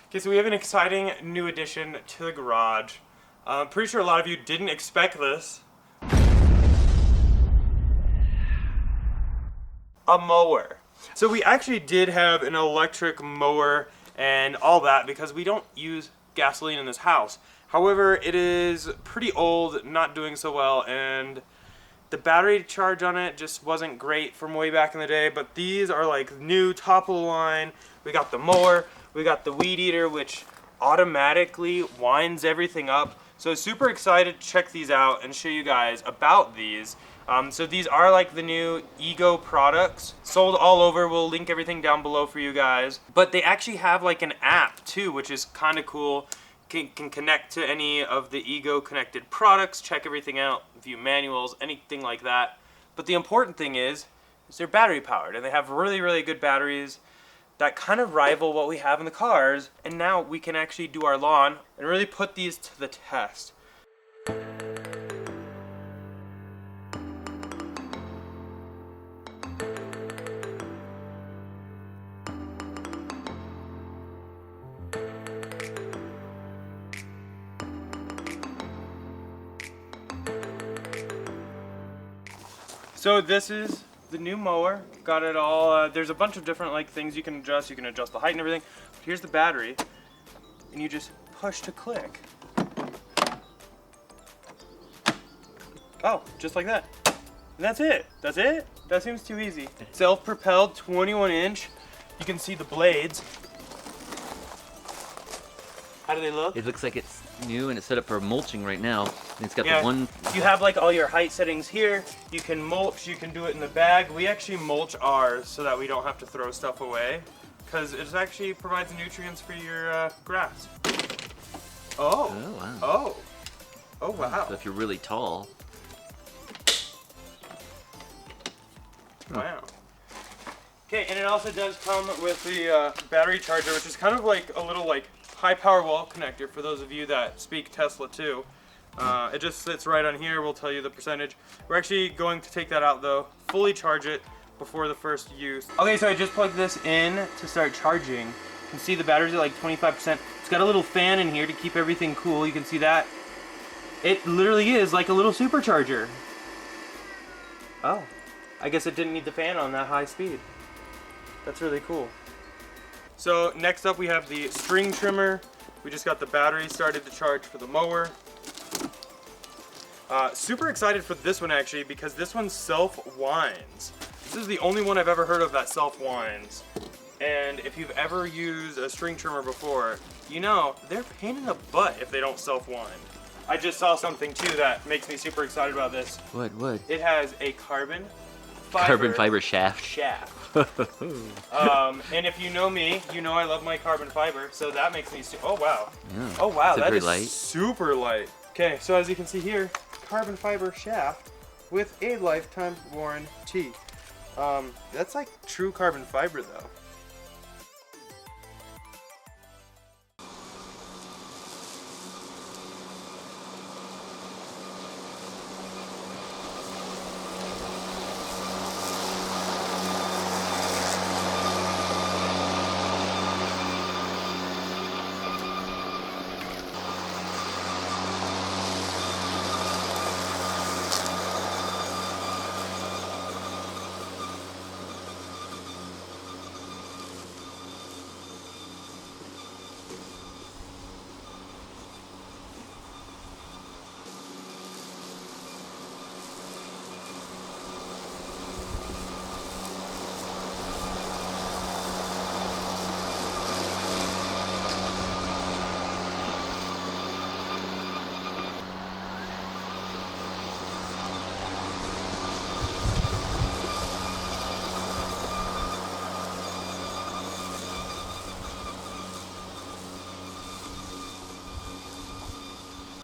Okay, so we have an exciting new addition to the garage. I'm pretty sure a lot of you didn't expect this. A mower. So we actually did have an electric mower and all that because we don't use gasoline in this house. However, it is pretty old, not doing so well, and the battery charge on it just wasn't great from way back in the day, but these are like new, top of the line. We got the mower, we got the weed eater, which automatically winds everything up. So super excited to check these out and show you guys about these. So these are like the new Ego products, sold all over. We'll link everything down below for you guys. But they actually have like an app too, which is kind of cool. Can connect to any of the Ego connected products, check everything out, view manuals, anything like that. But the important thing is they're battery powered, and they have really, really good batteries that kind of rival what we have in the cars. And now we can actually do our lawn and really put these to the test. So this is the new mower. Got it all. There's a bunch of different like things you can adjust. You can adjust the height and everything. But here's the battery, and you just push to click. Oh, just like that. And that's it. That's it. That seems too easy. Self-propelled, 21-inch. You can see the blades. How do they look? It looks like it's new and it's set up for mulching right now. And it's got Yeah, the one. you have like all your height settings here. You can mulch, you can do it in the bag. We actually mulch ours so that we don't have to throw stuff away, because it actually provides nutrients for your grass. Oh. Oh, wow. Oh. Oh, wow. So if you're really tall. Wow. Okay, and it also does come with the battery charger, which is kind of like a little like high power wall connector for those of you that speak Tesla too. It just sits right on here. We'll tell you the percentage. We're actually going to take that out though, fully charge it before the first use. Okay, so I just plugged this in to start charging. You can see the battery's at like 25%. It's got a little fan in here to keep everything cool. You can see that. It literally is like a little supercharger. Oh, I guess it didn't need the fan on that high speed. That's really cool. So next up we have the string trimmer. We just got the battery started to charge for the mower. Super excited for this one actually, because this one self-winds. This is the only one I've ever heard of that self-winds. And if you've ever used a string trimmer before, you know they're a pain in the butt if they don't self-wind. I just saw something too that makes me super excited about this. What? It has a carbon fiber shaft. And if you know me, you know I love my carbon fiber, so that makes me oh wow. Yeah. Oh wow, that very is light. super light. Okay, so as you can see here, carbon fiber shaft with a lifetime warranty. That's like true carbon fiber though.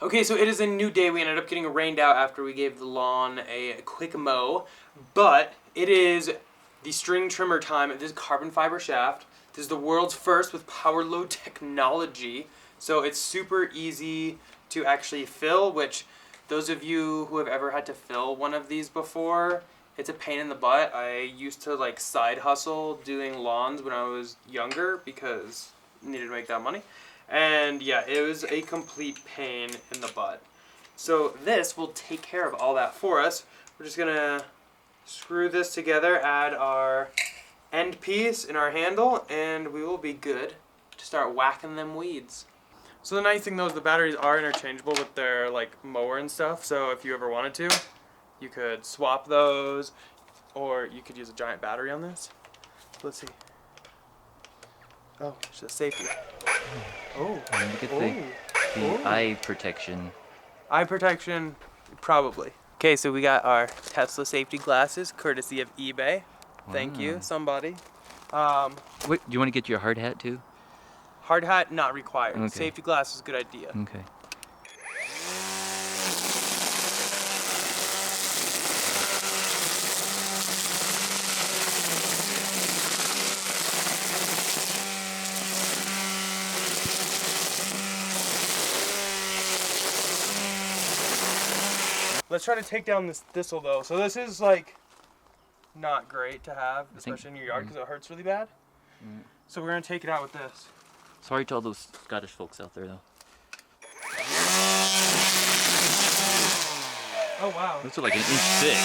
Okay, so it is a new day. We ended up getting rained out after we gave the lawn a quick mow, but it is the string trimmer time. This is carbon fiber shaft. This is the world's first with power load technology, so it's super easy to actually fill, which those of you who have ever had to fill one of these before, it's a pain in the butt. I used to like side hustle doing lawns when I was younger because needed to make that money. And yeah, it was a complete pain in the butt. So this will take care of all that for us. We're just gonna screw this together, add our end piece in our handle, and we will be good to start whacking them weeds. So the nice thing though is the batteries are interchangeable with their like mower and stuff. So if you ever wanted to, you could swap those, or you could use a giant battery on this. Let's see. Oh, it's just safety. Oh, And look at the eye protection. eye protection, probably. Okay, so we got our Tesla safety glasses, courtesy of eBay. Thank you, somebody. Wait, do you want to get your hard hat too? Hard hat not required. Okay. Safety glasses, good idea. Okay. Let's try to take down this thistle though. So this is like not great to have, especially in your yard because it hurts really bad. So we're gonna take it out with this. Sorry to all those Scottish folks out there though. Oh wow. Those are like an inch thick.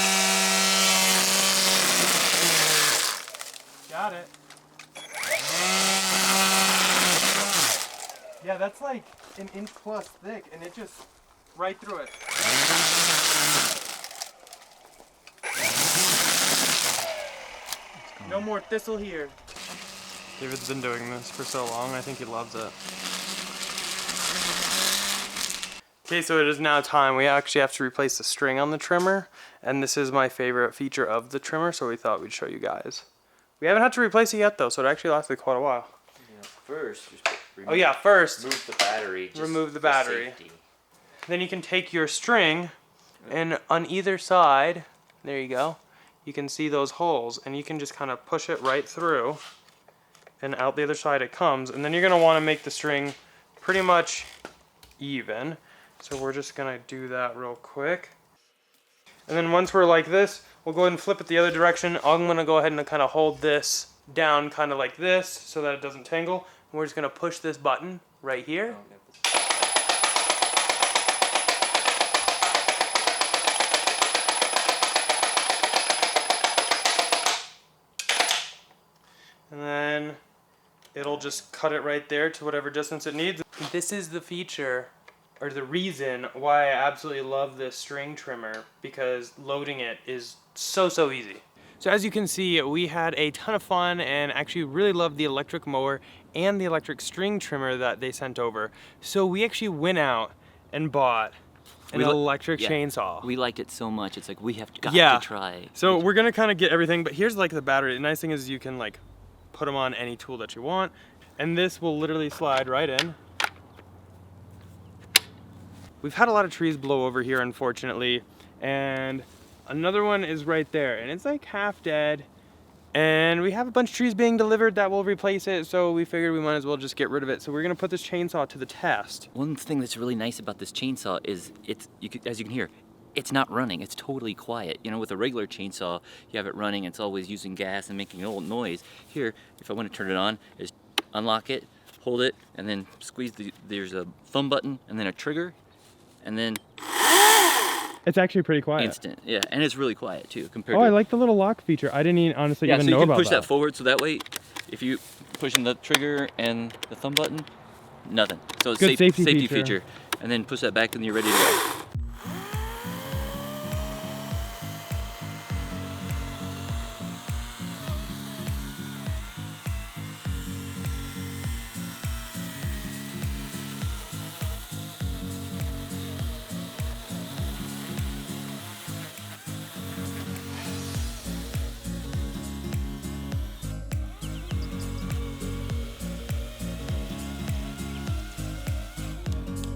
Got it. Yeah, that's like an inch plus thick and it just right through it. No more thistle here. David's been doing this for so long, I think he loves it. Okay, so it is now time. We actually have to replace the string on the trimmer, and this is my favorite feature of the trimmer, so we thought we'd show you guys. We haven't had to replace it yet though, so it actually lasted quite a while. Yeah, first, just Oh yeah, first, remove the battery. Just remove the for battery. safety. Then you can take your string, and on either side, there you go, you can see those holes, and you can just kind of push it right through, and out the other side it comes, and then you're going to want to make the string pretty much even. So we're just going to do that real quick. And then once we're like this, we'll go ahead and flip it the other direction. I'm going to go ahead and kind of hold this down kind of like this so that it doesn't tangle. And we're just going to push this button right here. And then it'll just cut it right there to whatever distance it needs. This is the feature, or the reason why I absolutely love this string trimmer, because loading it is so easy. So as you can see, we had a ton of fun and actually really loved the electric mower and the electric string trimmer that they sent over. So we actually went out and bought an electric chainsaw. We liked it so much. It's like we have got to try. So we're gonna kind of get everything, but here's like the battery. The nice thing is you can like put them on any tool that you want, and this will literally slide right in. We've had a lot of trees blow over here, unfortunately, and another one is right there, and it's like half dead. And we have a bunch of trees being delivered that will replace it, so we figured we might as well just get rid of it. So we're gonna put this chainsaw to the test. One thing that's really nice about this chainsaw is as you can hear, it's not running. It's totally quiet. You know, with a regular chainsaw, you have it running. It's always using gas and making a little noise. Here, if I want to turn it on, is unlock it, hold it, and then squeeze there's a thumb button and then a trigger, and then It's actually pretty quiet. instant. Yeah, and it's really quiet too compared Oh, to. I like the little lock feature. I didn't honestly Yeah, even so know you can about push that. that forward, so that way, if you pushing the trigger and the thumb button, nothing. So it's Good safety feature. feature. And then push that back and you're ready to go.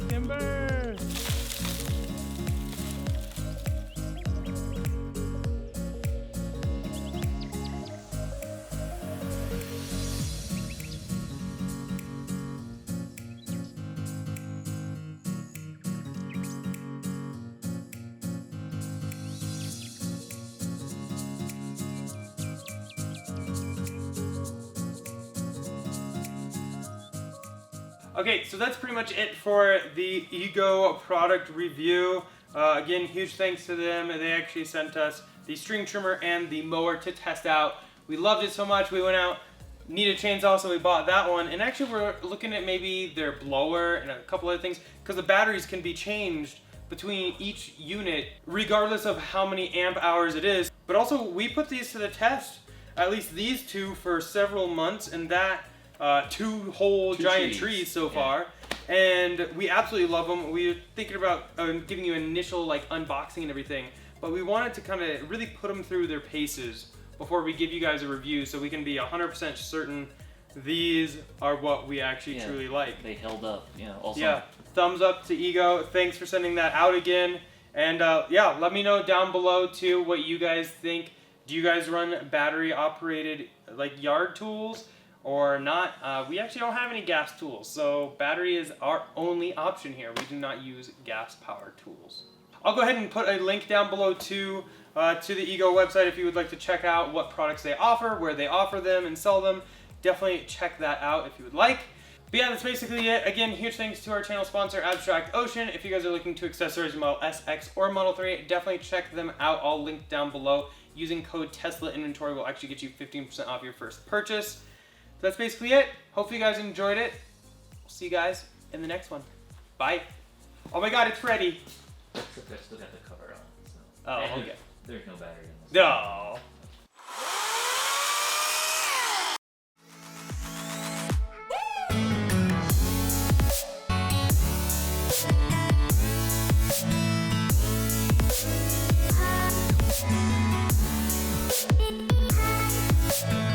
Timber! Okay, so that's pretty much it for the Ego product review. Again, huge thanks to them. They actually sent us the string trimmer and the mower to test out. We loved it so much, we went out, needed a chainsaw, so we bought that one. And actually we're looking at maybe their blower and a couple other things, because the batteries can be changed between each unit regardless of how many amp hours it is. But also we put these to the test, at least these two, for several months, and that two whole giant trees so far, and we absolutely love them. We were thinking about giving you an initial like unboxing and everything, but we wanted to kind of really put them through their paces before we give you guys a review, so we can be 100% certain these are what we actually truly like. They held up, also. Yeah, thumbs up to Ego. Thanks for sending that out again. And yeah, let me know down below too what you guys think. Do you guys run battery operated like yard tools or not? We actually don't have any gas tools, so battery is our only option here. We do not use gas powered tools. I'll go ahead and put a link down below to the Ego website if you would like to check out what products they offer, where they offer them and sell them. Definitely check that out if you would like. But yeah, that's basically it. Again, huge thanks to our channel sponsor, Abstract Ocean. If you guys are looking to accessorize your Model S, X, or Model 3, definitely check them out. I'll link down below. Using code Tesla Inventory will actually get you 15% off your first purchase. That's basically it. Hopefully you guys enjoyed it. We'll see you guys in the next one. Bye. Oh my god, it's ready. Except I still got the cover on. So. Oh, okay. There's no battery in this. No.